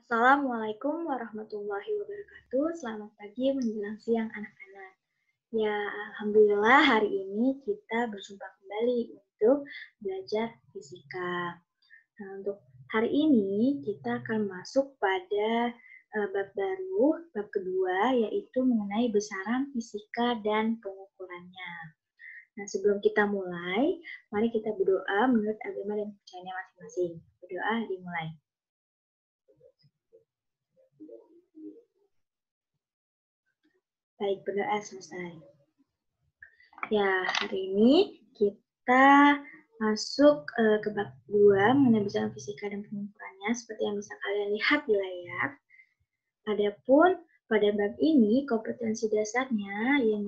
Assalamualaikum warahmatullahi wabarakatuh. Selamat pagi menjelang siang anak-anak. Ya, alhamdulillah hari ini kita berjumpa kembali untuk belajar fisika. Nah, untuk hari ini kita akan masuk pada bab baru, bab kedua, yaitu mengenai besaran fisika dan pengukurannya. Nah, sebelum kita mulai, mari kita berdoa menurut agama dan kepercayaannya masing-masing. Berdoa dimulai. Baik, berdoa selesai. Ya, hari ini kita masuk ke bab 2 mengenai besaran fisika dan pengukurannya seperti yang bisa kalian lihat di layar. Adapun pada bab ini kompetensi dasarnya yang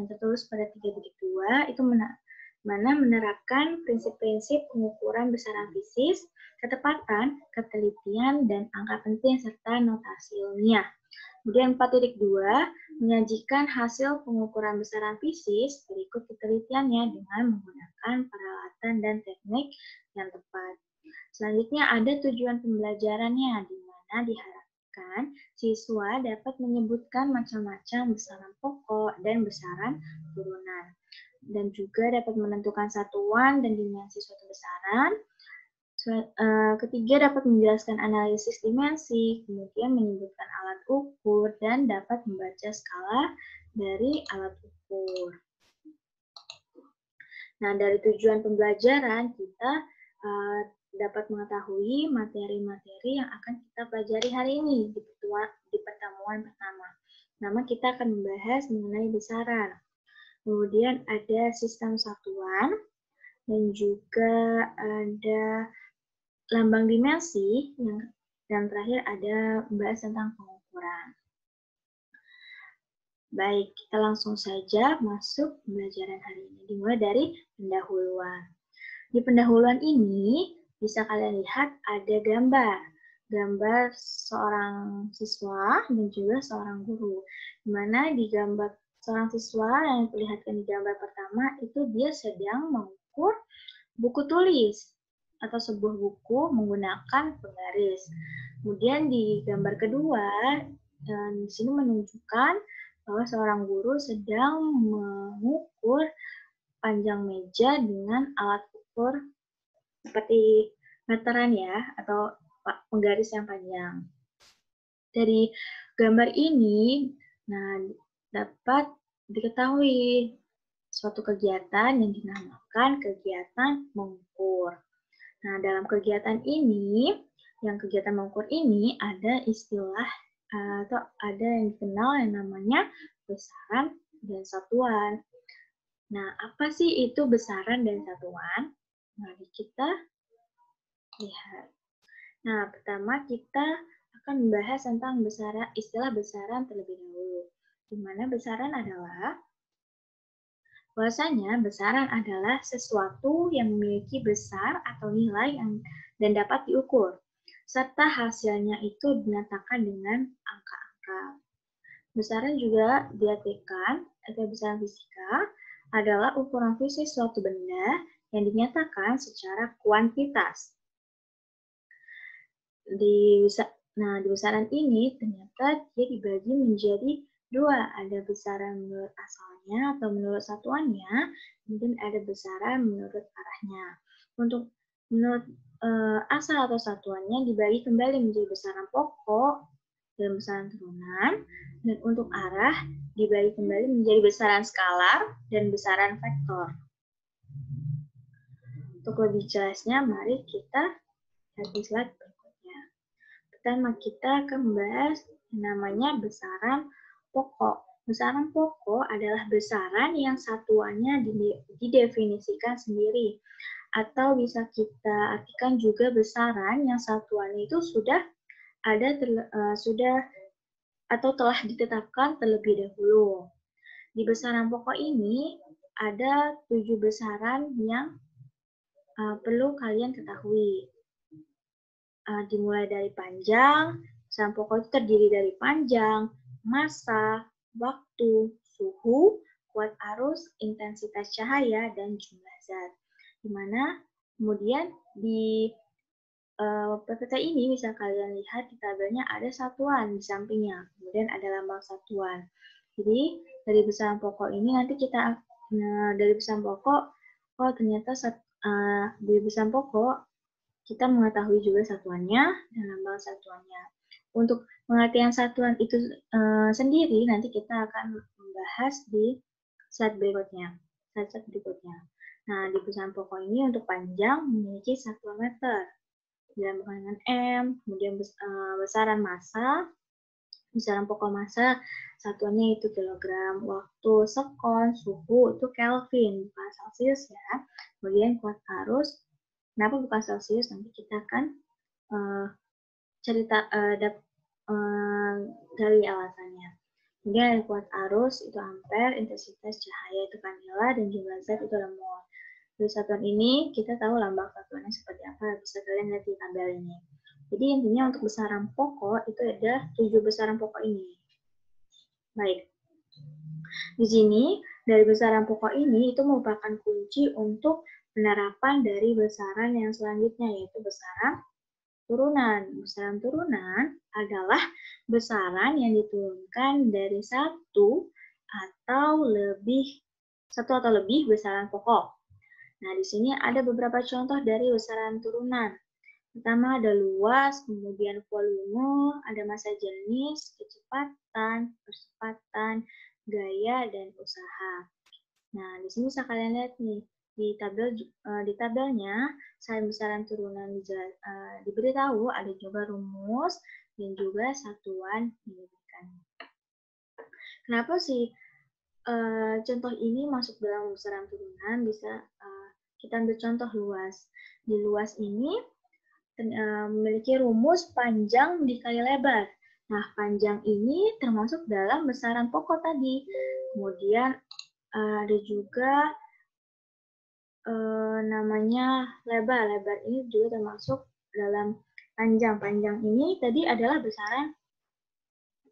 tertulis pada 3.2 itu mana menerapkan prinsip-prinsip pengukuran besaran fisis, ketepatan, ketelitian, dan angka penting serta notasi ilmiah. Kemudian 4.2 menyajikan hasil pengukuran besaran fisis berikut penelitiannya dengan menggunakan peralatan dan teknik yang tepat. Selanjutnya ada tujuan pembelajarannya di mana diharapkan siswa dapat menyebutkan macam-macam besaran pokok dan besaran turunan dan juga dapat menentukan satuan dan dimensi suatu besaran. Ketiga, dapat menjelaskan analisis dimensi, kemudian menyebutkan alat ukur, dan dapat membaca skala dari alat ukur. Nah, dari tujuan pembelajaran, kita dapat mengetahui materi-materi yang akan kita pelajari hari ini di pertemuan pertama. Nama kita akan membahas mengenai besaran. Kemudian ada sistem satuan, dan juga ada lambang dimensi, dan terakhir ada membahas tentang pengukuran. Baik, kita langsung saja masuk pembelajaran hari ini, dimulai dari pendahuluan. Di pendahuluan ini, bisa kalian lihat ada gambar seorang siswa dan juga seorang guru. Di mana di gambar seorang siswa yang diperlihatkan di gambar pertama, itu dia sedang mengukur buku tulis atau sebuah buku menggunakan penggaris. Kemudian di gambar kedua, di sini menunjukkan bahwa seorang guru sedang mengukur panjang meja dengan alat ukur seperti meteran ya, atau penggaris yang panjang. Dari gambar ini, dapat diketahui suatu kegiatan yang dinamakan kegiatan mengukur. Nah, dalam kegiatan ini, kegiatan mengukur ini ada istilah atau ada yang dikenal yang namanya besaran dan satuan. Nah, apa sih itu besaran dan satuan? Mari kita lihat. Nah, pertama kita akan membahas tentang istilah besaran terlebih dahulu. Di mana besaran adalah bahwasanya besaran adalah sesuatu yang memiliki besar atau nilai dan dapat diukur, serta hasilnya itu dinyatakan dengan angka-angka. Besaran juga diartikan atau besaran fisika adalah ukuran fisik suatu benda yang dinyatakan secara kuantitas. Di besaran ini ternyata dia dibagi menjadi dua, ada besaran menurut asalnya atau menurut satuannya, kemudian ada besaran menurut arahnya. Untuk menurut asal atau satuannya dibagi kembali menjadi besaran pokok dan besaran turunan, dan untuk arah dibagi kembali menjadi besaran skalar dan besaran vektor. Untuk lebih jelasnya, mari kita lihat di slide berikutnya. Pertama, kita akan membahas namanya besaran pokok. Besaran pokok adalah besaran yang satuannya didefinisikan sendiri, atau bisa kita artikan juga besaran yang satuannya itu sudah telah ditetapkan terlebih dahulu. Di besaran pokok ini ada 7 besaran yang perlu kalian ketahui. Dimulai dari panjang, besaran pokok itu terdiri dari panjang, massa, waktu, suhu, kuat arus, intensitas cahaya, dan jumlah zat. Di mana kemudian di PPT ini bisa kalian lihat di tabelnya ada satuan di sampingnya, kemudian ada lambang satuan. Jadi dari besaran pokok ini nanti kita dari besaran pokok, oh ternyata dari besaran pokok kita mengetahui juga satuannya dan lambang satuannya. Untuk pengertian satuan itu sendiri nanti kita akan membahas di slide berikutnya. Slide berikutnya. Nah, di besaran pokok ini untuk panjang memiliki satuan meter. Dilambangkan dengan M, kemudian besaran massa, besaran pokok massa, satuannya itu kilogram, waktu, sekon, suhu itu Kelvin, bukan Celsius ya. Kemudian kuat arus, kenapa bukan Celsius? Nanti kita akan dari alasannya. Kemudian kuat arus itu ampere, intensitas cahaya itu kandela, dan jumlah zat itu mol. Dari satuan ini kita tahu lambang satuannya seperti apa, bisa kalian lihat di tabel ini. Jadi intinya untuk besaran pokok itu ada 7 besaran pokok ini. Baik. Di sini dari besaran pokok ini itu merupakan kunci untuk penerapan dari besaran yang selanjutnya, yaitu besaran turunan. Besaran turunan adalah besaran yang diturunkan dari satu atau lebih besaran pokok. Nah, di sini ada beberapa contoh dari besaran turunan. Pertama ada luas, kemudian volume, ada massa jenis, kecepatan, percepatan, gaya, dan usaha. Nah, di sini bisa kalian lihat nih, di tabelnya, selain besaran turunan diberitahu, ada juga rumus dan juga satuan yang diberikan. Kenapa sih contoh ini masuk dalam besaran turunan? Bisa kita ambil contoh luas. Di luas ini memiliki rumus panjang dikali lebar. Nah, panjang ini termasuk dalam besaran pokok tadi. Kemudian ada juga namanya lebar. Lebar ini juga termasuk dalam panjang. Panjang ini tadi adalah besaran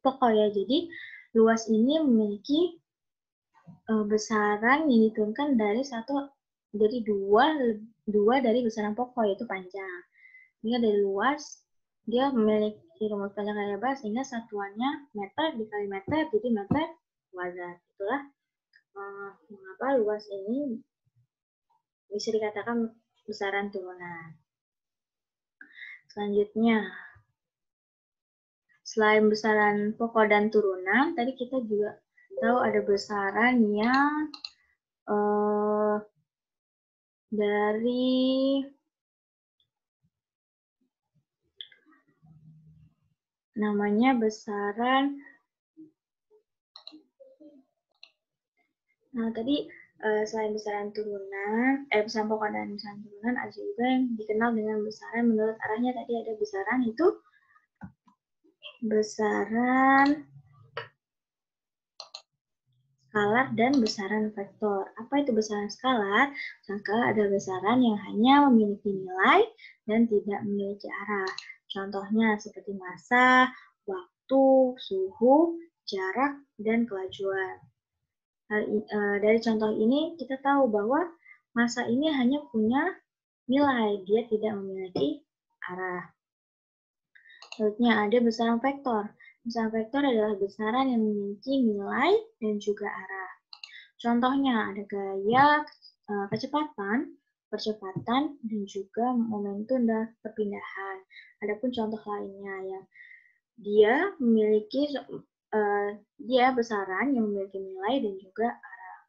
pokok ya. Jadi luas ini memiliki besaran yang diturunkan dari dua dari besaran pokok, yaitu panjang. Ini dari luas, dia memiliki rumus panjang kali lebar sehingga satuannya meter dikali meter, jadi meter kuadrat. Itulah mengapa luas ini bisa dikatakan besaran turunan. Selanjutnya, selain besaran pokok dan turunan, tadi kita juga tahu ada besaran yang dari namanya besaran. Nah, tadi selain besaran turunan, besaran pokok dan besaran turunan, ada juga yang dikenal dengan besaran menurut arahnya. Tadi ada besaran itu besaran skalar dan besaran vektor. Apa itu besaran skalar? Skalar adalah besaran yang hanya memiliki nilai dan tidak memiliki arah. Contohnya seperti massa, waktu, suhu, jarak, dan kelajuan. Dari contoh ini kita tahu bahwa massa ini hanya punya nilai, dia tidak memiliki arah. Selanjutnya ada besaran vektor. Besaran vektor adalah besaran yang memiliki nilai dan juga arah. Contohnya ada gaya, kecepatan, percepatan, dan juga momentum dan perpindahan. Adapun contoh lainnya yang dia memiliki besaran yang memiliki nilai dan juga arah.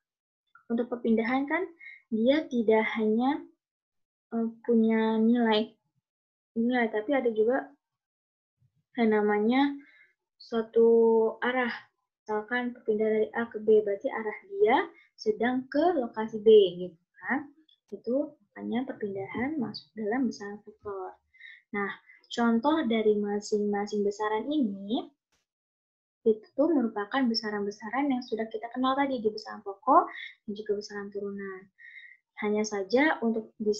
Untuk perpindahan kan dia tidak hanya punya nilai, tapi ada juga yang namanya suatu arah. Misalkan perpindahan dari A ke B, berarti arah dia sedang ke lokasi B, gitu kan? Itu makanya perpindahan masuk dalam besaran vektor. Nah, contoh dari masing-masing besaran ini itu merupakan besaran-besaran yang sudah kita kenal tadi di besaran pokok dan juga besaran turunan. Hanya saja untuk di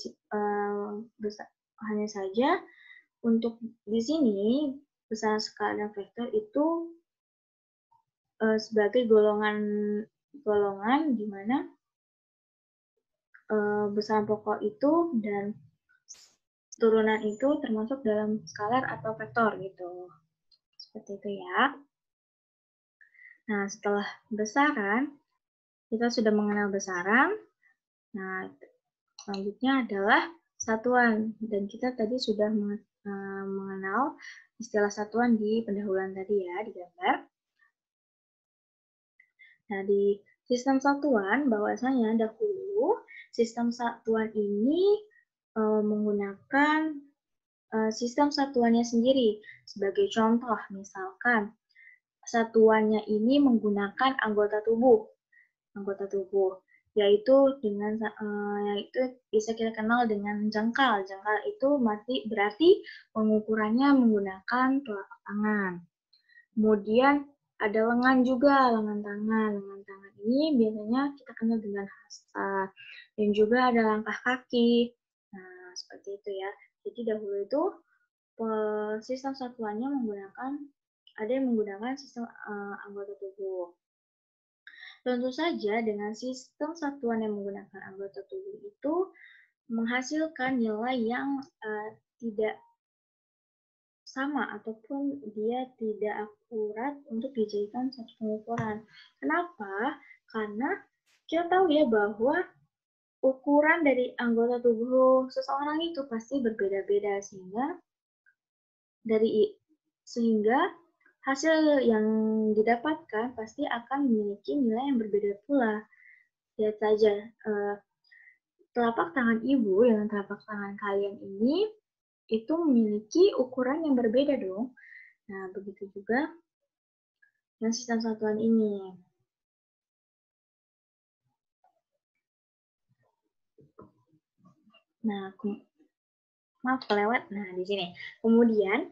sini besaran skala dan vektor itu sebagai golongan di mana besaran pokok itu dan turunan itu termasuk dalam skalar atau vektor gitu. Seperti itu ya. Nah, setelah besaran, kita sudah mengenal besaran. Nah, selanjutnya adalah satuan. Dan kita tadi sudah mengenal istilah satuan di pendahuluan tadi ya, di gambar. Nah, di sistem satuan, bahwasanya dahulu sistem satuan ini menggunakan sistem satuannya sendiri. Sebagai contoh, misalkan satuannya ini menggunakan anggota tubuh, yaitu bisa kita kenal dengan jangkal. Jangkal itu berarti pengukurannya menggunakan telapak tangan. Kemudian ada lengan juga, lengan tangan. Lengan tangan ini biasanya kita kenal dengan hasta. Dan juga ada langkah kaki. Nah, seperti itu ya. Jadi dahulu itu sistem satuannya ada yang menggunakan sistem anggota tubuh. Tentu saja dengan sistem satuan yang menggunakan anggota tubuh itu menghasilkan nilai yang tidak sama ataupun dia tidak akurat untuk dijadikan satu pengukuran. Kenapa? Karena kita tahu ya bahwa ukuran dari anggota tubuh seseorang itu pasti berbeda-beda sehingga hasil yang didapatkan pasti akan memiliki nilai yang berbeda pula. Lihat saja, telapak tangan ibu dengan telapak tangan kalian ini itu memiliki ukuran yang berbeda dong. Nah, begitu juga dengan sistem satuan ini. Nah, maaf kelewat. Nah, di sini. Kemudian,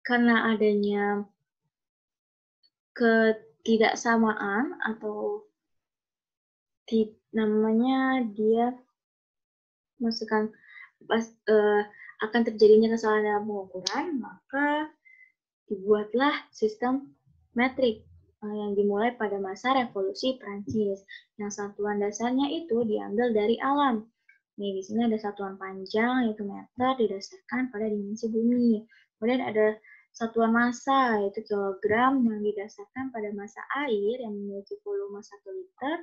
karena adanya ketidaksamaan atau namanya dia akan terjadinya kesalahan dalam pengukuran, maka dibuatlah sistem metrik yang dimulai pada masa revolusi Prancis. Yang satuan dasarnya itu diambil dari alam. Nih, di sini ada satuan panjang yaitu meter didasarkan pada dimensi bumi. Kemudian ada satuan massa yaitu kilogram yang didasarkan pada massa air yang memiliki volume 1 liter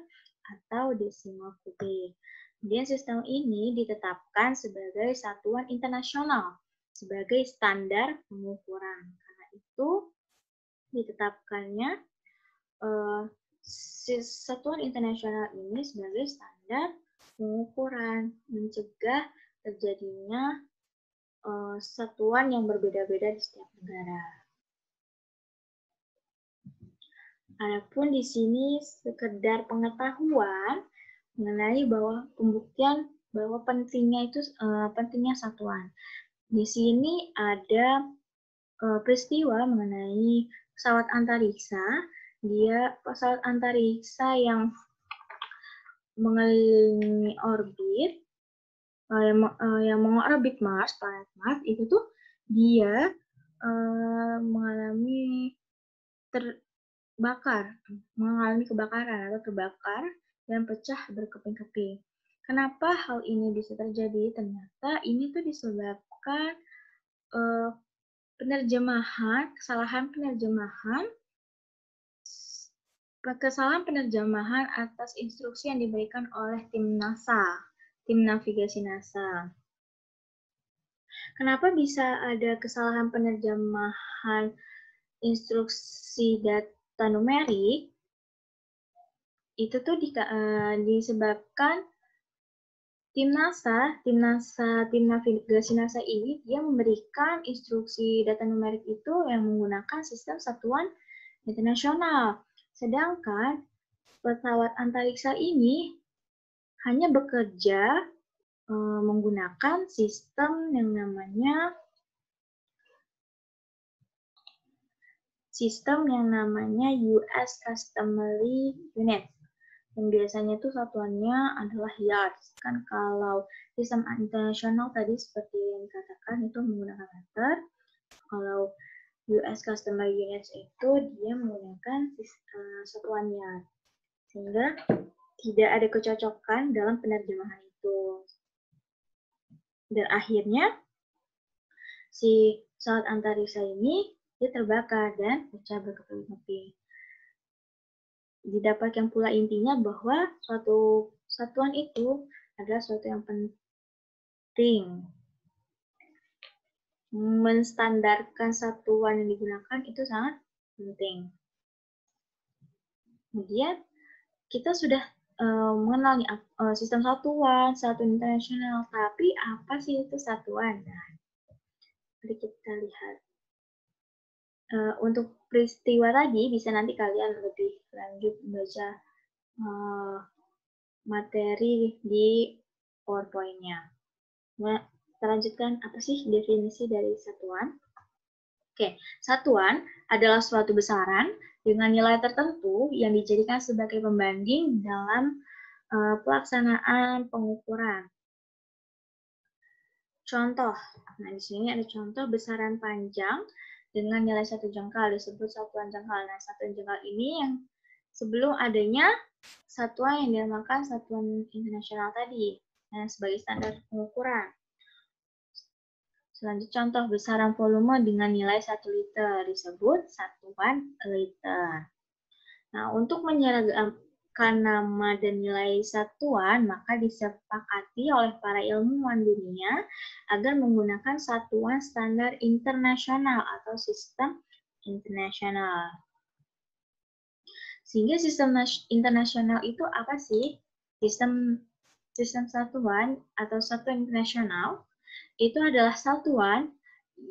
atau desimal kubik. Kemudian sistem ini ditetapkan sebagai satuan internasional sebagai standar pengukuran. Karena itu ditetapkannya satuan internasional ini sebagai standar pengukuran, mencegah terjadinya satuan yang berbeda-beda di setiap negara. Adapun di sini sekedar pengetahuan mengenai bahwa pembuktian bahwa pentingnya satuan. Di sini ada peristiwa mengenai pesawat antariksa. Pesawat antariksa yang mengelilingi orbit, yang mengorbit Mars, planet Mars, itu tuh dia mengalami kebakaran atau terbakar dan pecah berkeping-keping. Kenapa hal ini bisa terjadi? Ternyata ini tuh disebabkan kesalahan penerjemahan atas instruksi yang diberikan oleh tim NASA, tim navigasi NASA. Kenapa bisa ada kesalahan penerjemahan instruksi data numerik? Itu tuh disebabkan tim navigasi NASA ini dia memberikan instruksi data numerik itu yang menggunakan sistem satuan internasional. Sedangkan pesawat antariksa ini hanya bekerja menggunakan sistem yang namanya US Customary Unit. Yang biasanya itu satuannya adalah yards. Kan kalau sistem internasional tadi seperti yang dikatakan itu menggunakan meter. Kalau US Customary Units itu dia menggunakan satuan yard. Sehingga tidak ada kecocokan dalam penerjemahan itu. Dan akhirnya si pesawat antariksa ini dia terbakar dan pecah berkeping-keping. Didapatkan pula intinya bahwa suatu satuan itu adalah suatu yang penting. Menstandarkan satuan yang digunakan itu sangat penting. Kemudian kita sudah mengenal nih, sistem satuan internasional. Tapi apa sih itu satuan? Nah, mari kita lihat. Untuk peristiwa tadi bisa nanti kalian lebih lanjut membaca materi di PowerPoint-nya. Nah, kita lanjutkan, apa sih definisi dari satuan? Oke, satuan adalah suatu besaran dengan nilai tertentu yang dijadikan sebagai pembanding dalam pelaksanaan pengukuran. Contoh, nah di sini ada contoh besaran panjang dengan nilai 1 jengkal disebut satuan jengkal. Nah, satuan jengkal ini yang sebelum adanya satuan yang dinamakan satuan internasional tadi, nah, sebagai standar pengukuran. Selanjutnya contoh besaran volume dengan nilai 1 liter disebut satuan liter. Nah, untuk menyeragamkan nama dan nilai satuan, maka disepakati oleh para ilmuwan dunia agar menggunakan satuan standar internasional atau sistem internasional. Sehingga sistem internasional itu apa sih? Sistem satuan atau satuan internasional itu adalah satuan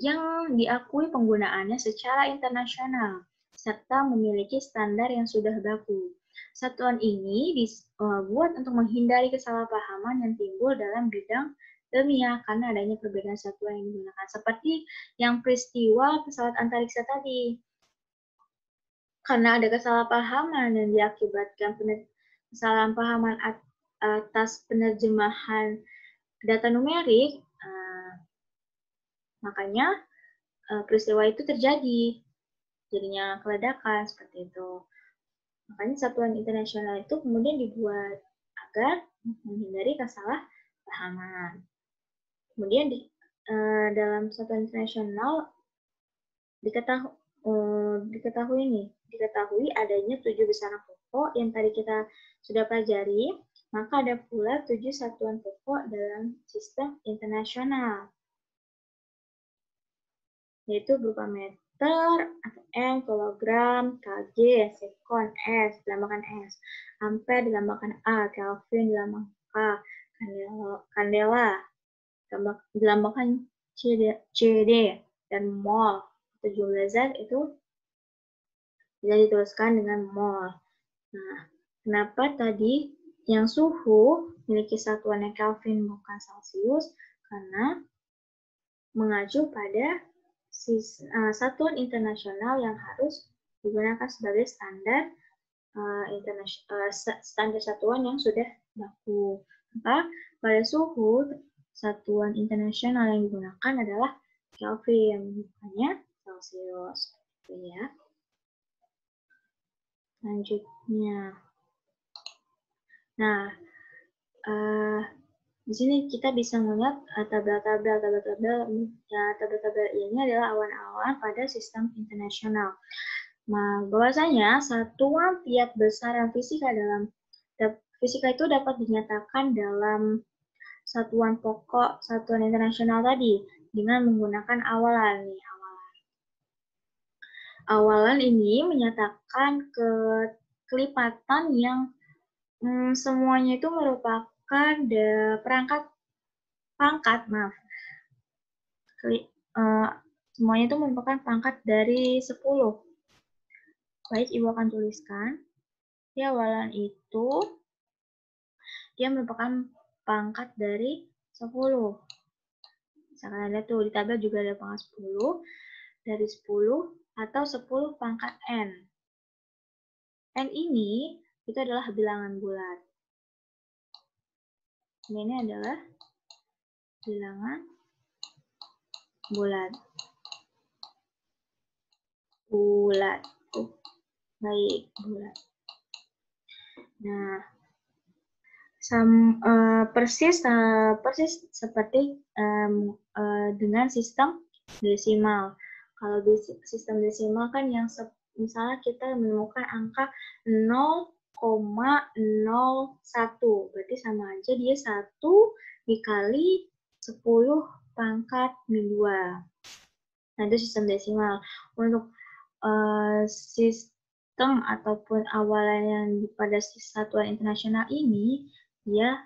yang diakui penggunaannya secara internasional serta memiliki standar yang sudah baku. Satuan ini dibuat untuk menghindari kesalahpahaman yang timbul dalam bidang ilmiah karena adanya perbedaan satuan yang digunakan. Seperti yang peristiwa pesawat antariksa tadi. Karena ada kesalahpahaman yang diakibatkan kesalahpahaman atas penerjemahan data numerik, makanya peristiwa itu terjadi. Jadinya keledakan seperti itu. Makanya satuan internasional itu kemudian dibuat agar menghindari kesalahpahaman. Kemudian dalam satuan internasional diketahui adanya 7 besaran pokok yang tadi kita sudah pelajari, maka ada pula 7 satuan pokok dalam sistem internasional, yaitu berupa meter, atau M, kilogram, kg, sekon, S, dilambangkan S, ampere dilambangkan A, Kelvin dilambangkan K, kandela dilambangkan CD, dan mol atau jumlah zat itu bisa dituliskan dengan mol. Nah, kenapa tadi yang suhu memiliki satuannya Kelvin bukan Celsius? Karena mengacu pada satuan internasional yang harus digunakan sebagai standar standar satuan yang sudah baku. Maka pada suhu satuan internasional yang digunakan adalah Kelvin, bukannya Celsius. Ya. Selanjutnya, nah di sini kita bisa melihat tabel-tabel ini adalah awan-awan pada sistem internasional. Nah, bahwasanya satuan tiap besaran fisika itu dapat dinyatakan dalam satuan pokok satuan internasional tadi dengan menggunakan awalan. Awalan ini menyatakan kelipatan yang semuanya itu merupakan semuanya itu merupakan pangkat dari 10. Baik, Ibu akan tuliskan. Di awalan itu, dia merupakan pangkat dari 10. Misalkan ada tuh, di tabel juga ada pangkat 10, dari 10, atau 10 pangkat N. N ini, itu adalah bilangan bulat. Ini adalah bilangan bulat. Baik, bulat. Nah, persis seperti dengan sistem desimal. Kalau di sistem desimal kan yang misalnya kita menemukan angka 0,01, berarti sama aja dia 1 dikali 10 pangkat min 2. Nah, itu sistem desimal. Untuk sistem ataupun awalan yang pada satuan internasional ini, dia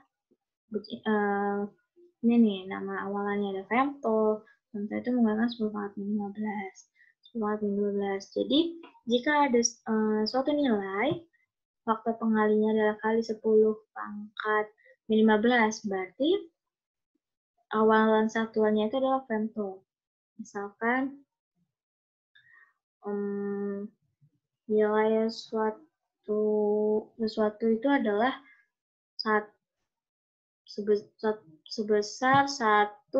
ini nih, nama awalannya ada femto. Femto itu menggunakan 10 pangkat min 15. 10 pangkat min 12. Jadi, jika ada suatu nilai, faktor pengalinya adalah kali 10 pangkat min 15, berarti awalan satuannya itu adalah femto. Misalkan, nilai sesuatu itu adalah sebesar 1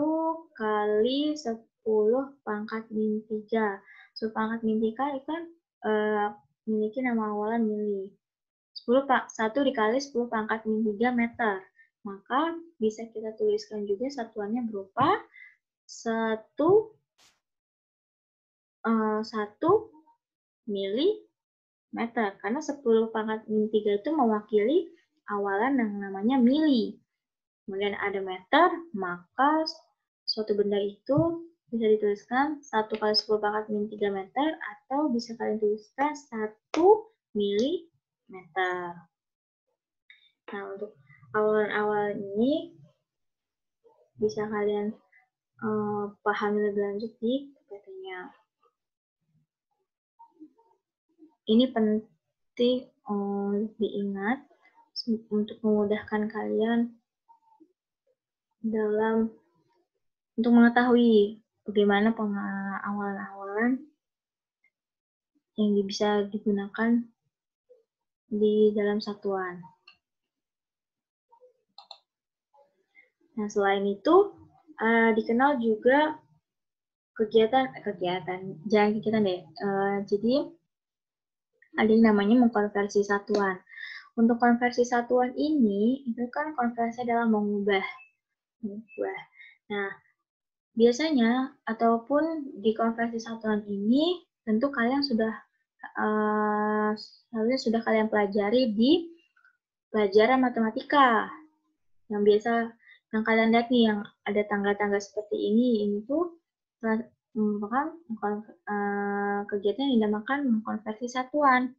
kali 10 pangkat min 3. 10 pangkat min 3 itu kan memiliki nama awalan mili. 1 dikali 10 pangkat min 3 meter. Maka bisa kita tuliskan juga satuannya berupa 1 milimeter. Karena 10 pangkat min 3 itu mewakili awalan yang namanya mili. Kemudian ada meter, maka suatu benda itu bisa dituliskan 1 kali 10 pangkat min 3 meter, atau bisa kalian tuliskan 1 milimeter. Nah, untuk awalan-awalan ini bisa kalian pahami lebih lanjut di PPT-nya. Ini penting diingat untuk memudahkan kalian untuk mengetahui bagaimana awalan-awalan yang bisa digunakan di dalam satuan. Nah, selain itu, dikenal juga jadi ada yang namanya mengkonversi satuan. Untuk konversi satuan ini, itu kan konversi adalah mengubah. Nah, biasanya ataupun di konversi satuan ini, tentu kalian sudah kalian pelajari di pelajaran matematika. Yang kalian lihat nih, yang ada tangga-tangga seperti ini tuh merupakan kegiatan yang dinamakan mengkonversi satuan.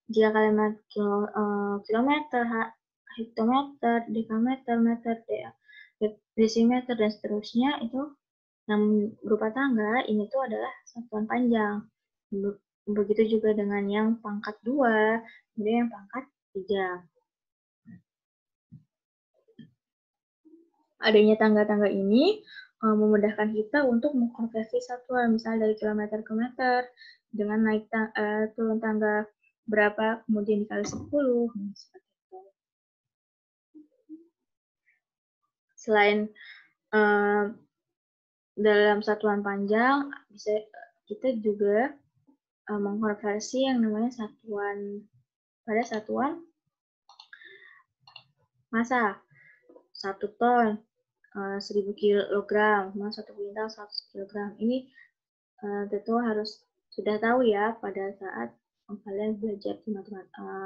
Jika kalian kilometer, hektometer, dekameter, meter, desimeter, dan seterusnya, itu yang berupa tangga, ini tuh adalah satuan panjang. Begitu juga dengan yang pangkat 2, kemudian yang pangkat 3. Adanya tangga-tangga ini memudahkan kita untuk mengkonversi satuan, misalnya dari kilometer ke meter, dengan naik turun tangga berapa, kemudian dikali 10, seperti itu. Selain dalam satuan panjang, kita juga mengkonversi yang namanya satuan massa. 1 ton, 1000 kg, 1 kuintal 100 kg. Ini tentu harus sudah tahu ya pada saat kalian belajar di matematika.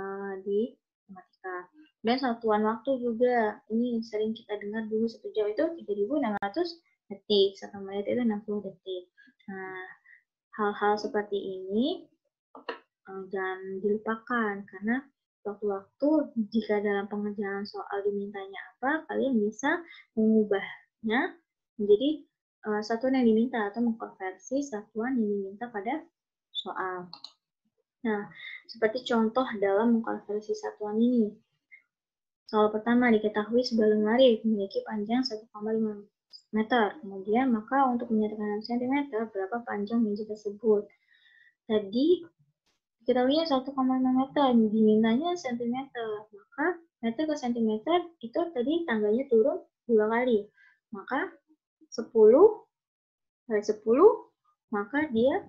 Dan satuan waktu juga, ini sering kita dengar dulu 1 jam itu 3.600 detik, 1 menit itu 60 detik. Nah, hal-hal seperti ini jangan dilupakan, karena waktu-waktu jika dalam pengerjaan soal dimintanya apa, kalian bisa mengubahnya menjadi satuan yang diminta atau mengkonversi satuan yang diminta pada soal. Nah, seperti contoh dalam mengkonversi satuan ini. Soal pertama, diketahui sebuah lemari memiliki panjang 1,5 meter. Kemudian, maka untuk menyatakan cm, berapa panjang meja tersebut? Tadi diketahuinya 1,5 meter, dimintanya cm. Maka meter ke cm itu tadi tangganya turun 2 kali. Maka 10 kali 10, maka dia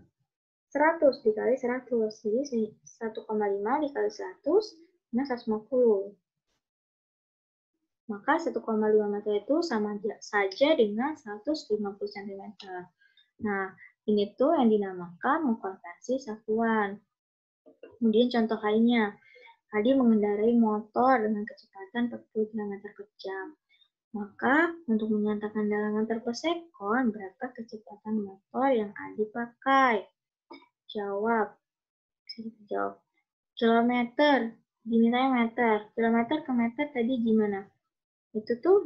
100 dikali 100. Jadi 1,5 dikali 100, nah 150. Maka 1,5 meter itu sama saja dengan 150 cm. Nah, ini tuh yang dinamakan mengkonversi satuan. Kemudian contoh lainnya, Adi mengendarai motor dengan kecepatan 40 km per jam. Maka, untuk menyatakan dalam meter per sekon, berapa kecepatan motor yang Adi pakai? Jawab. Bisa dijawab. Kilometer. Dimintanya meter. Kilometer ke meter tadi gimana? Itu tuh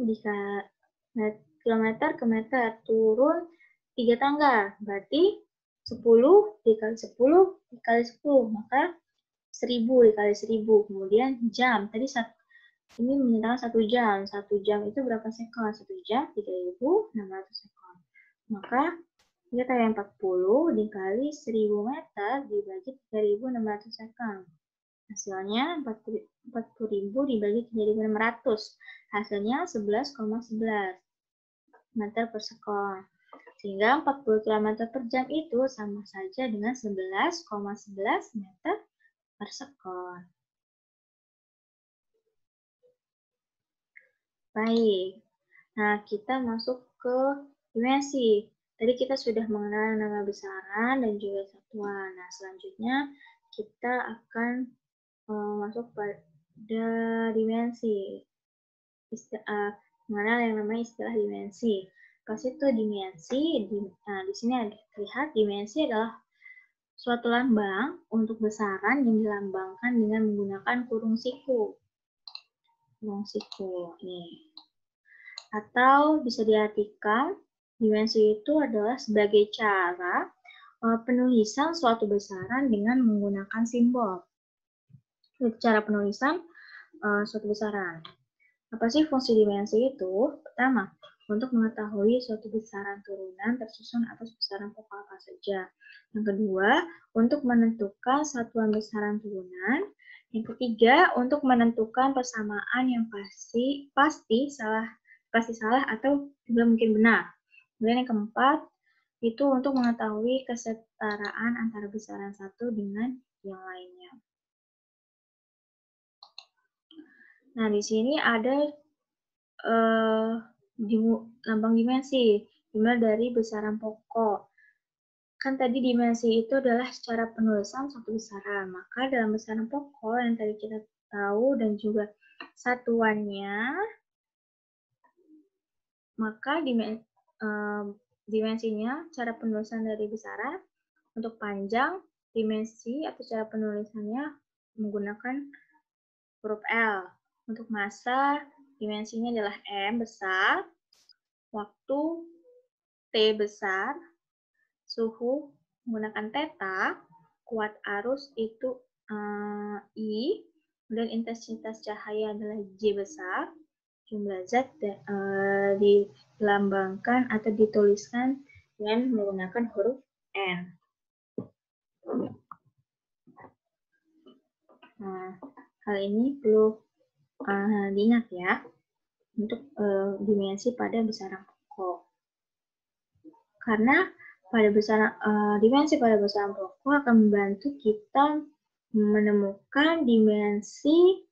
kilometer ke meter. Turun 3 tangga. Berarti 10 dikali 10 dikali 10. Maka 1000 dikali 1000. Kemudian jam. Tadi ini menyatakan 1 jam. 1 jam itu berapa sekon? 1 jam 3.600 sekon. Maka kita tahu yang 40 dikali 1000 meter dibagi 3.600 sekon. Hasilnya 40.000 dibagi 3.600. Hasilnya 11,11 meter per sekon. Sehingga 40 km per jam itu sama saja dengan 11,11 meter per sekon. Baik. Nah, kita masuk ke dimensi. Tadi kita sudah mengenal nama besaran dan juga satuan. Nah, selanjutnya kita akan masuk pada dimensi. Mengenal yang namanya istilah dimensi. Pas itu dimensi, nah di sini ada terlihat dimensi adalah suatu lambang untuk besaran yang dilambangkan dengan menggunakan kurung siku. Kurung siku, nih. Atau bisa diartikan, dimensi itu adalah sebagai cara penulisan suatu besaran dengan menggunakan simbol. Cara penulisan suatu besaran. Apa sih fungsi dimensi itu? Pertama, untuk mengetahui suatu besaran turunan tersusun atas besaran pokok apa saja. Yang kedua, untuk menentukan satuan besaran turunan. Yang ketiga, untuk menentukan persamaan yang pasti salah atau juga mungkin benar. Kemudian yang keempat, itu untuk mengetahui kesetaraan antara besaran satu dengan yang lainnya. Nah, di sini ada lambang dimensi, dimulai dari besaran pokok. Kan tadi dimensi itu adalah cara penulisan suatu besaran. Maka dalam besaran pokok yang tadi kita tahu dan juga satuannya, maka dimensinya, cara penulisan dari besaran, untuk panjang, dimensi atau cara penulisannya menggunakan huruf L. Untuk massa, dimensinya adalah M besar, waktu T besar, suhu menggunakan theta, kuat arus itu I, kemudian intensitas cahaya adalah J besar, jumlah zat dilambangkan atau dituliskan dengan menggunakan huruf N. Nah, hal ini perlu diingat ya, untuk dimensi pada besaran pokok. Karena pada dimensi pada besaran pokok akan membantu kita menemukan dimensi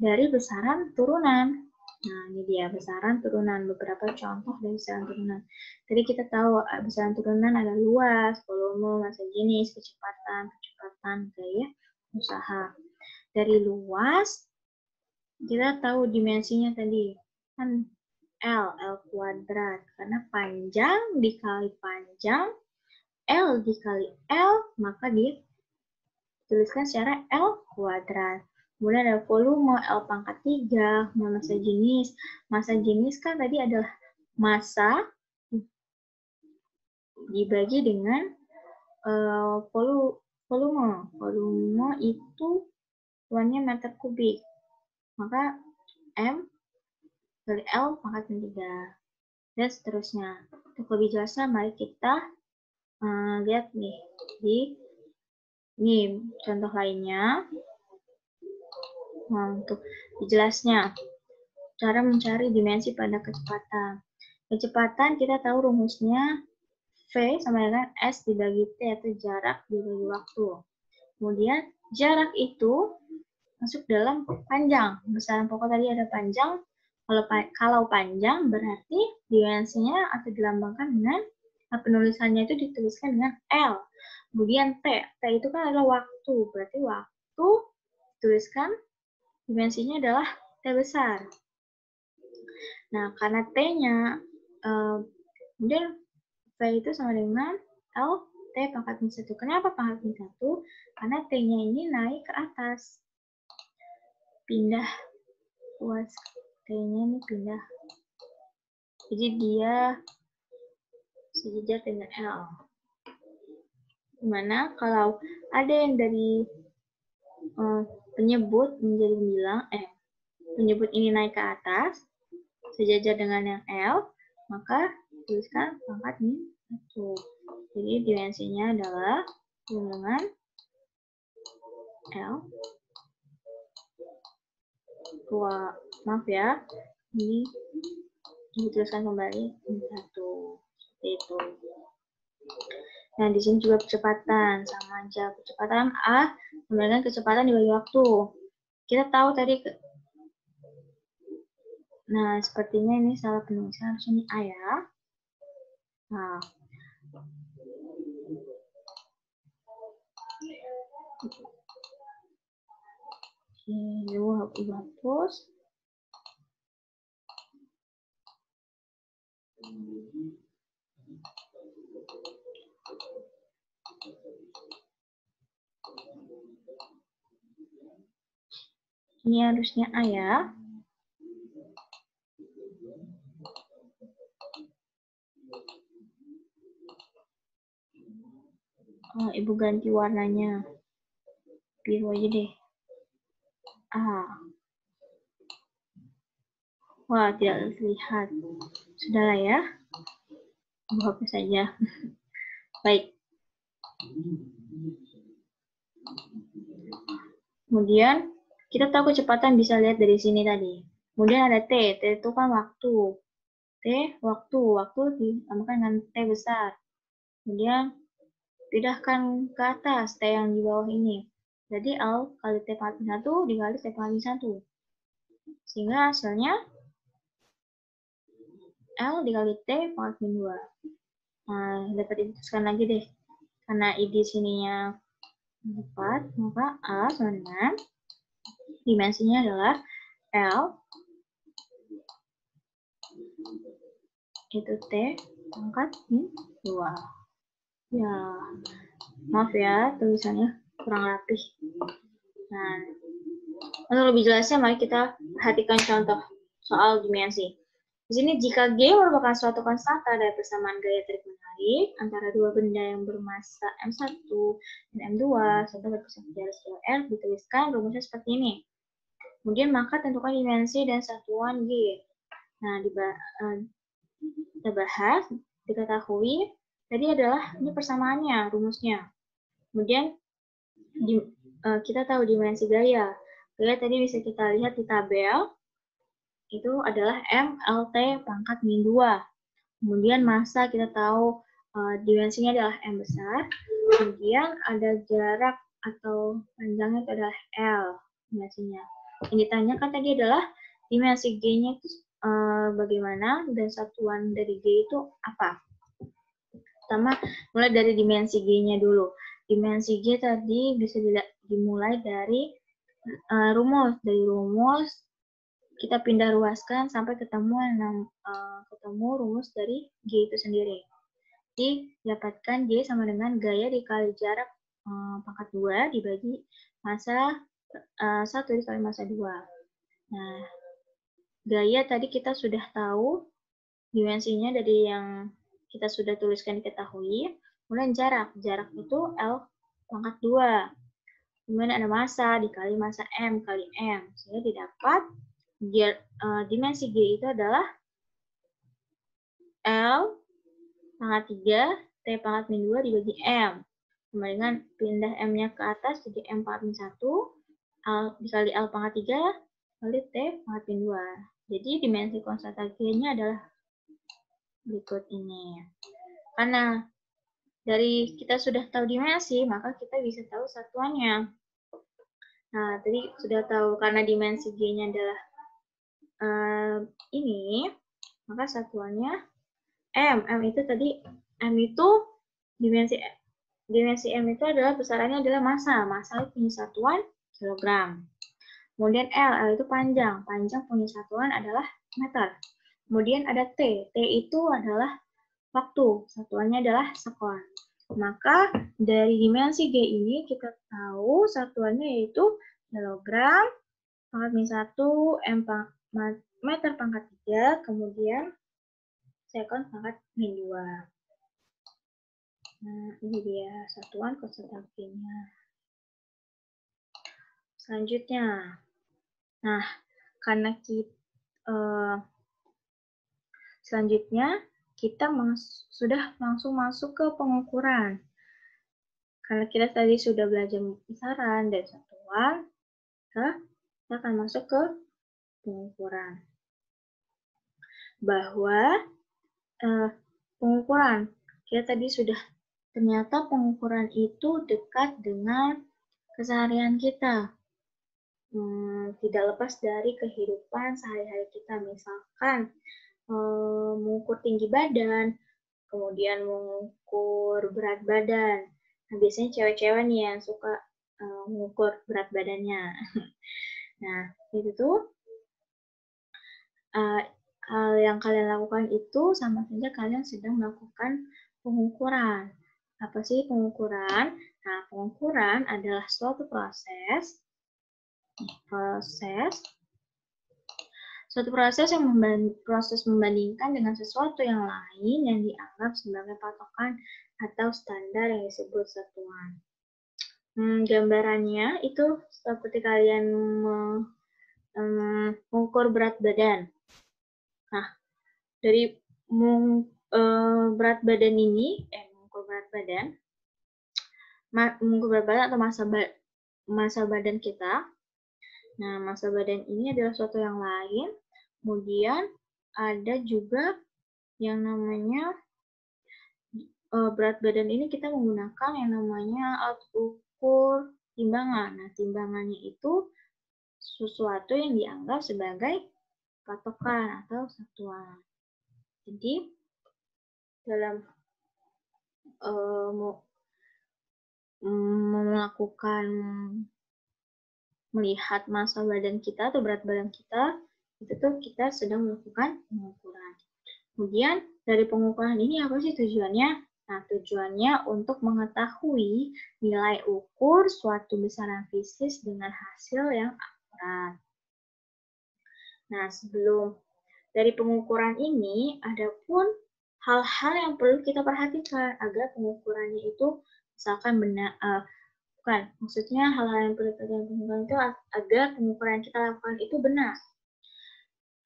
dari besaran turunan. Nah, ini dia besaran turunan, beberapa contoh dari besaran turunan. Tadi kita tahu besaran turunan ada luas, volume, massa jenis, kecepatan, gaya usaha. Dari luas, kita tahu dimensinya tadi, kan L kuadrat, karena panjang dikali panjang, L dikali L, maka dituliskan secara L kuadrat. Kemudian ada volume, L pangkat 3, massa jenis. Massa jenis kan tadi adalah massa dibagi dengan volume. Volume itu tuannya meter kubik. Maka M kali L pangkat 3. Dan seterusnya. Untuk lebih jelasnya, mari kita lihat nih ini contoh lainnya. Nah, untuk jelasnya, cara mencari dimensi pada kecepatan. Kecepatan kita tahu rumusnya V sama dengan S dibagi T atau jarak dibagi waktu. Kemudian jarak itu masuk dalam panjang. Besaran pokok tadi ada panjang, Kalau panjang berarti dimensinya atau dilambangkan dengan penulisannya itu dituliskan dengan L. Kemudian T itu kan adalah waktu, berarti waktu dituliskan dimensinya adalah T besar. Nah, karena T-nya, kemudian V itu sama dengan L T pangkat min 1. Kenapa pangkat min 1? Karena T-nya ini naik ke atas. Pindah. Luas. T-nya ini pindah. Jadi dia sejajar dengan L. Dimana kalau ada yang dari penyebut menjadi bilang, penyebut ini naik ke atas, sejajar dengan yang L, maka tuliskan pangkat min 1. Jadi dimensinya adalah dengan L. Maaf ya, ini dituliskan kembali min 1. Seperti itu. Nah, di sini juga kecepatan sama aja. Kecepatan A sama dengan kecepatan dibagi waktu. Kita tahu tadi. Nah, sepertinya ini salah penulisan. Harus ini A ya. Nah. Oke, dulu hapus. Ini harusnya A ya. Ibu ganti warnanya. Biru aja deh. A. Wah, tidak terlihat. Sudahlah ya. Ibu hapus saja. Baik. Kemudian, kita tahu kecepatan bisa lihat dari sini tadi. Kemudian ada T. T itu kan waktu. T, waktu. Waktu ditambahkan dengan T besar. Kemudian, pindahkan ke atas T yang di bawah ini. Jadi, L kali T pangkat min 1 dikali T pangkat min 1. Sehingga hasilnya L dikali T pangkat min 2. Nah, dapat dituliskan lagi deh. Karena ID sininya 4, maka A sama dengan dimensinya adalah L itu T pangkat min 2. Ya, maaf ya tulisannya kurang rapih. Nah, untuk lebih jelasnya mari kita perhatikan contoh soal dimensi. Di sini jika G merupakan suatu konstanta dari persamaan gaya tarik-menarik antara dua benda yang bermassa M1 dan M2 serta berpisah jarak sejauh R, dituliskan rumusnya seperti ini. Kemudian maka tentukan dimensi dan satuan G. Nah, kita bahas, diketahui tadi adalah ini persamaannya, rumusnya. Kemudian kita tahu dimensi gaya. Gaya tadi bisa kita lihat di tabel. Itu adalah MLT pangkat min 2. Kemudian massa kita tahu dimensinya adalah M besar. Kemudian ada jarak atau panjangnya itu adalah L dimensinya. Yang ditanyakan tadi adalah dimensi G-nya itu bagaimana dan satuan dari G itu apa. Pertama, mulai dari dimensi G-nya dulu. Dimensi G tadi bisa dimulai dari rumus. Dari rumus kita pindah ruaskan sampai ketemu rumus dari G itu sendiri. Jadi, dapatkan G sama dengan gaya dikali jarak pangkat 2 dibagi massa 1 dikali massa 2. Nah, gaya tadi kita sudah tahu dimensinya dari yang kita sudah tuliskan diketahui. Kemudian jarak. Jarak itu L pangkat 2. Kemudian ada massa dikali massa M kali M. Sehingga didapat dimensi G itu adalah L pangkat 3 T pangkat min 2 dibagi M. Kemudian pindah M-nya ke atas jadi M pangkat min 1 dikali L pangkat 3 kali T pangkat min 2. Jadi dimensi konstanta G-nya adalah berikut ini. Karena dari kita sudah tahu dimensi, maka kita bisa tahu satuannya. Nah, tadi sudah tahu karena dimensi G-nya adalah ini, maka satuannya M. M itu tadi, M itu dimensi M itu adalah besarannya adalah massa. Massa itu punya satuan kilogram. Kemudian L. L itu panjang. Panjang punya satuan adalah meter. Kemudian ada T. T itu adalah waktu. Satuannya adalah sekon. Maka dari dimensi G ini kita tahu satuannya yaitu kilogram pangkat min 1, meter pangkat 3, kemudian sekon pangkat min 2. Nah, ini dia satuan konsentrasinya. Selanjutnya, nah, karena selanjutnya kita sudah langsung masuk ke pengukuran. Karena kita tadi sudah belajar besaran dan satuan, kita akan masuk ke pengukuran. Bahwa pengukuran, kita tadi sudah ternyata pengukuran itu dekat dengan keseharian kita. Tidak lepas dari kehidupan sehari-hari kita. Misalkan mengukur tinggi badan, kemudian mengukur berat badan. Nah, biasanya cewek-cewek nih yang suka mengukur berat badannya. Nah, itu tuh hal yang kalian lakukan itu sama saja kalian sedang melakukan pengukuran. Apa sih pengukuran? Nah, pengukuran adalah suatu proses yang proses membandingkan dengan sesuatu yang lain yang dianggap sebagai patokan atau standar yang disebut satuan. Gambarannya itu seperti kalian mengukur berat badan. Nah, dari berat badan ini, mengukur berat badan atau massa badan kita. Nah, massa badan ini adalah suatu yang lain. Kemudian ada juga yang namanya berat badan ini kita menggunakan yang namanya alat ukur timbangan. Nah, timbangannya itu sesuatu yang dianggap sebagai patokan atau satuan. Jadi, dalam melihat massa badan kita atau berat badan kita, itu tuh kita sedang melakukan pengukuran. Kemudian dari pengukuran ini apa sih tujuannya? Nah, tujuannya untuk mengetahui nilai ukur suatu besaran fisik dengan hasil yang akurat. Nah, sebelum dari pengukuran ini, ada pun hal-hal yang perlu kita perhatikan agar pengukurannya itu misalkan benar, maksudnya hal-hal yang perlu kita lakukan itu agar pengukuran yang kita lakukan itu benar.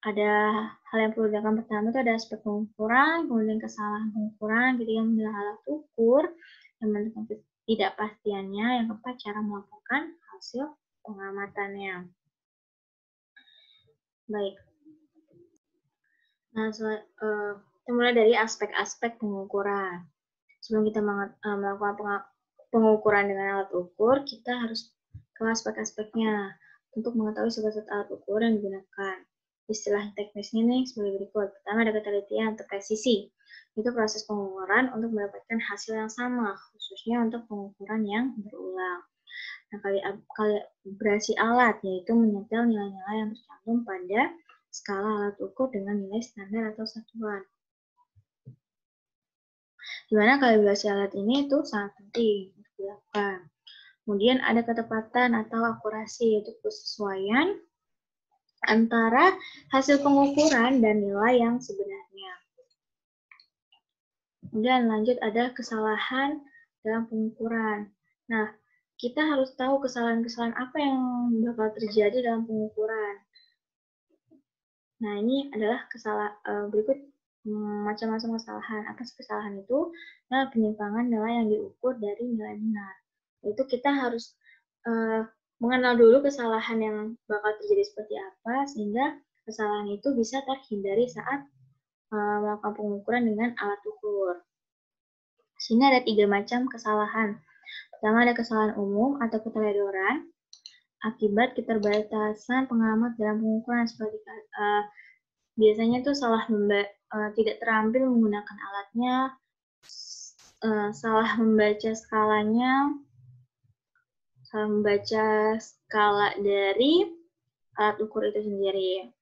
Ada hal yang perlu dilakukan pertama itu ada aspek pengukuran, kemudian kesalahan pengukuran, ketika menilai alat ukur, yang menentukan ketidakpastiannya, yang keempat cara melakukan hasil pengamatannya. Baik. Nah, kita mulai dari aspek-aspek pengukuran. Sebelum kita melakukan pengukuran dengan alat ukur, kita harus ke aspek-aspeknya untuk mengetahui sifat alat ukur yang digunakan. Istilah teknisnya nih sebagai berikut. Pertama ada ketelitian atau presisi. Itu proses pengukuran untuk mendapatkan hasil yang sama, khususnya untuk pengukuran yang berulang. Nah, kalibrasi alat, yaitu menyetel nilai-nilai yang tercantum pada skala alat ukur dengan nilai standar atau satuan. Di mana kalibrasi alat ini itu sangat penting untuk dilakukan. Kemudian ada ketepatan atau akurasi, yaitu kesesuaian antara hasil pengukuran dan nilai yang sebenarnya. Kemudian lanjut ada kesalahan dalam pengukuran. Nah, kita harus tahu kesalahan-kesalahan apa yang bakal terjadi dalam pengukuran. Nah, ini adalah berikut macam-macam kesalahan. Apa sih kesalahan itu? Nah, penyimpangan nilai yang diukur dari nilai benar. Itu kita harus mengenal dulu kesalahan yang bakal terjadi seperti apa, sehingga kesalahan itu bisa terhindari saat melakukan pengukuran dengan alat ukur. Sini ada 3 macam kesalahan. Pertama ada kesalahan umum atau keteledoran. akibat keterbatasan pengamat dalam pengukuran seperti biasanya tuh tidak terampil menggunakan alatnya, salah membaca skalanya, salah membaca skala dari alat ukur itu sendiri.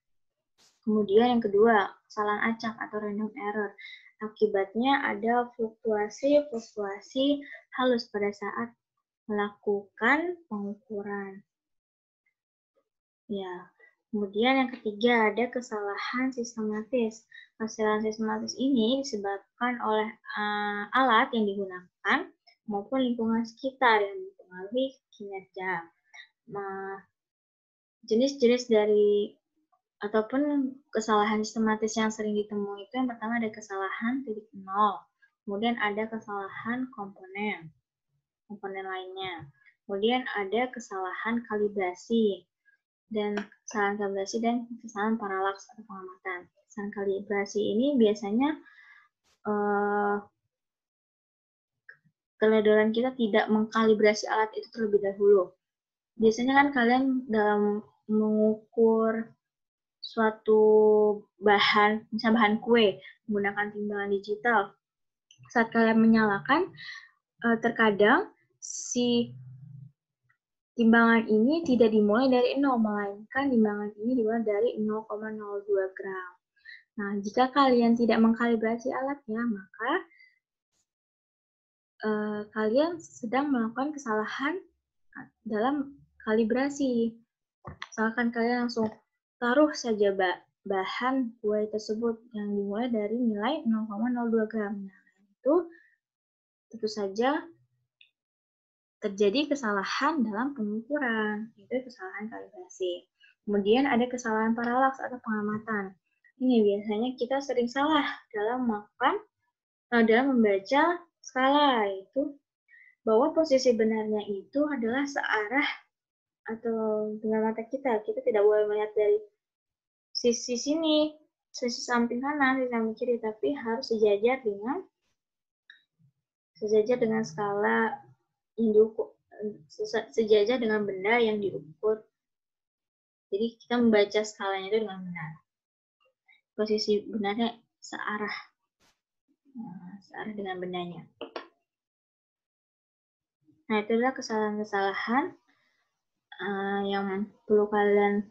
Kemudian yang kedua, kesalahan acak atau random error. Akibatnya ada fluktuasi halus pada saat melakukan pengukuran. Ya. Kemudian yang ketiga ada kesalahan sistematis. Kesalahan sistematis ini disebabkan oleh alat yang digunakan maupun lingkungan sekitar yang mempengaruhi kinerja. Jenis-jenis dari ataupun kesalahan sistematis yang sering ditemui itu yang pertama ada kesalahan titik nol, kemudian ada kesalahan komponen lainnya, kemudian ada kesalahan kalibrasi dan kesalahan paralaks atau pengamatan. Kesalahan kalibrasi ini biasanya keledoran kita tidak mengkalibrasi alat itu terlebih dahulu. Biasanya kan kalian dalam mengukur suatu bahan, misalnya bahan kue, menggunakan timbangan digital. Saat kalian menyalakan, terkadang si timbangan ini tidak dimulai dari 0, melainkan timbangan ini dimulai dari 0,02 gram. Nah, jika kalian tidak mengkalibrasi alatnya, maka kalian sedang melakukan kesalahan dalam kalibrasi. Misalkan kalian langsung taruh saja bahan kue tersebut yang dimulai dari nilai 0,02 gram. Nah, itu tentu saja terjadi kesalahan dalam pengukuran, yaitu kesalahan kalibrasi. Kemudian ada kesalahan paralaks atau pengamatan. Ini biasanya kita sering salah dalam membaca skala, yaitu bahwa posisi benarnya itu adalah searah atau dengan mata kita. Kita tidak boleh melihat dari sisi sini, sisi samping kanan, sisi samping kiri, tapi harus sejajar dengan skala yang diukur, sejajar dengan benda yang diukur. Jadi kita membaca skalanya itu dengan benar. Posisi benarnya searah dengan bendanya. Nah, itulah kesalahan-kesalahan yang perlu kalian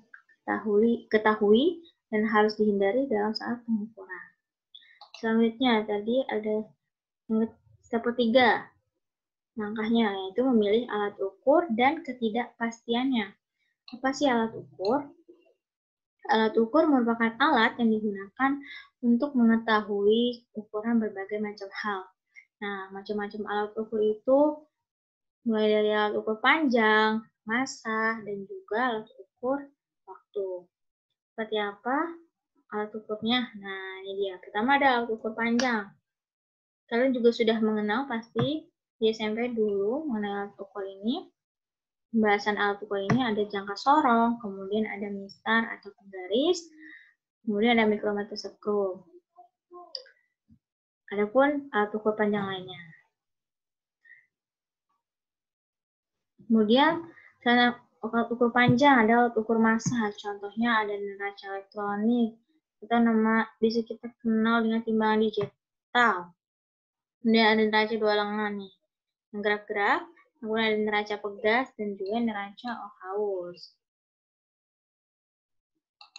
ketahui dan harus dihindari dalam saat pengukuran. Selanjutnya tadi ada step 3 langkahnya, yaitu memilih alat ukur dan ketidakpastiannya. Apa sih alat ukur? Alat ukur merupakan alat yang digunakan untuk mengetahui ukuran berbagai macam hal. Nah, macam-macam alat ukur itu mulai dari alat ukur panjang, massa, dan juga alat ukur waktu. Seperti apa alat ukurnya? Nah, ini dia. Pertama ada alat ukur panjang. Kalian juga sudah mengenal pasti di SMP dulu mengenai alat ukur ini. Pembahasan alat ukur ini ada jangka sorong, kemudian ada mistar atau penggaris, kemudian ada mikrometer skru. Adapun alat ukur panjang lainnya. Kemudian alat ukur panjang ada alat ukur massa, contohnya ada neraca elektronik, atau bisa kita kenal dengan timbangan digital. Kemudian ada neraca dua lengan nih, yang gerak-gerak, kemudian ada neraca pegas dan juga neraca Ohaus.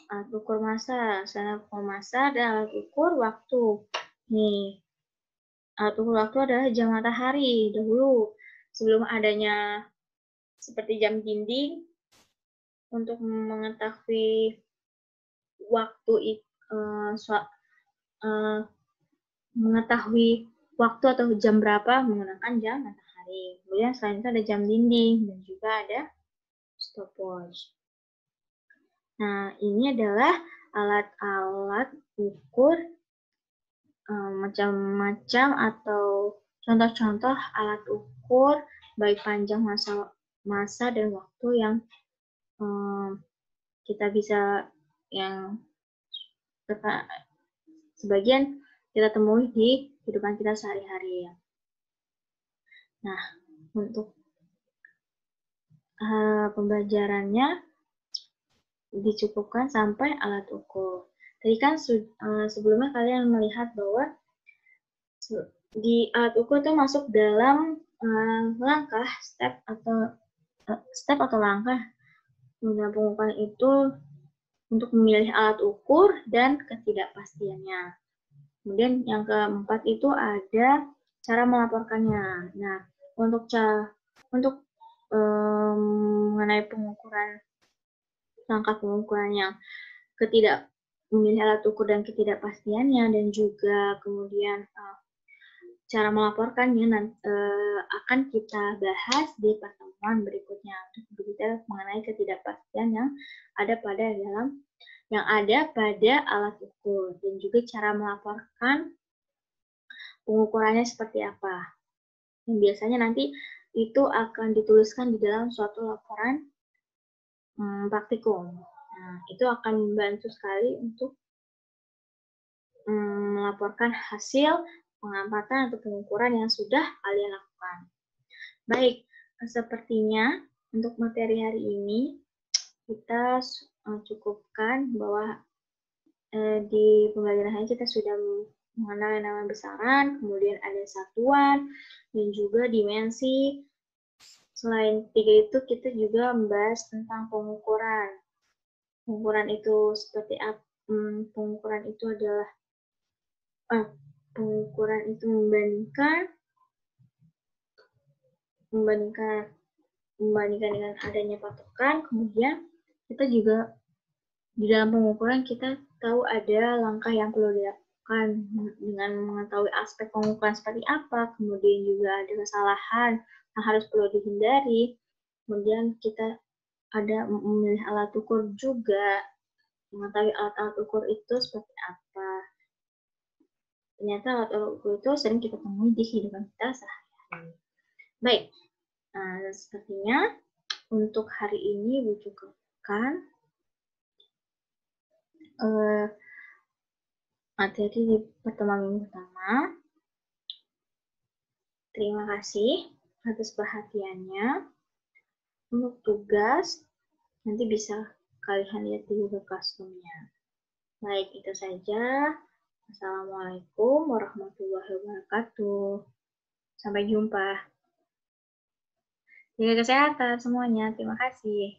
Alat ukur massa, selain ukur massa ada alat ukur waktu. Nih, alat ukur waktu adalah jam matahari dahulu sebelum adanya seperti jam dinding. Untuk mengetahui waktu atau jam berapa menggunakan jam matahari. Kemudian selain itu ada jam dinding dan juga ada stopwatch. Nah, ini adalah alat-alat ukur macam-macam atau contoh-contoh alat ukur baik panjang, massa dan waktu yang kita bisa sebagian kita temui di kehidupan kita sehari-hari. Nah, untuk pembelajarannya dicukupkan sampai alat ukur. Tadi kan sebelumnya kalian melihat bahwa di alat ukur itu masuk dalam langkah step atau langkah dalam pengukuran itu untuk memilih alat ukur dan ketidakpastiannya. Kemudian yang keempat itu ada cara melaporkannya. Nah, untuk mengenai langkah pengukuran yang memilih alat ukur dan ketidakpastiannya, dan juga kemudian cara melaporkannya akan kita bahas di pertemuan berikutnya untuk berbicara mengenai ketidakpastian yang ada pada alat ukur, dan juga cara melaporkan pengukurannya seperti apa. Yang biasanya nanti itu akan dituliskan di dalam suatu laporan praktikum. Nah, itu akan membantu sekali untuk melaporkan hasil pengamatan atau pengukuran yang sudah kalian lakukan. Baik, sepertinya untuk materi hari ini kita cukupkan bahwa di pembelajaran hari kita sudah mengenal nama besaran, kemudian ada satuan, dan juga dimensi. Selain tiga itu, kita juga membahas tentang pengukuran. Pengukuran itu seperti apa? Pengukuran itu adalah pengukuran itu membandingkan dengan adanya patokan. Kemudian kita juga di dalam pengukuran kita tahu ada langkah yang perlu dilakukan dengan mengetahui aspek pengukuran seperti apa. Kemudian juga ada kesalahan yang harus perlu dihindari. Kemudian kita ada memilih alat ukur juga, mengetahui alat-alat ukur itu seperti apa. Ternyata alat-alat ukur itu sering kita temui di kehidupan kita sehari-hari. Baik, sepertinya untuk hari ini cukupkan materi di pertemuan minggu pertama. Terima kasih atas perhatiannya. Untuk tugas, nanti bisa kalian lihat di Google Classroom-nya. Baik, itu saja. Assalamualaikum warahmatullahi wabarakatuh. Sampai jumpa. Jaga kesehatan semuanya. Terima kasih.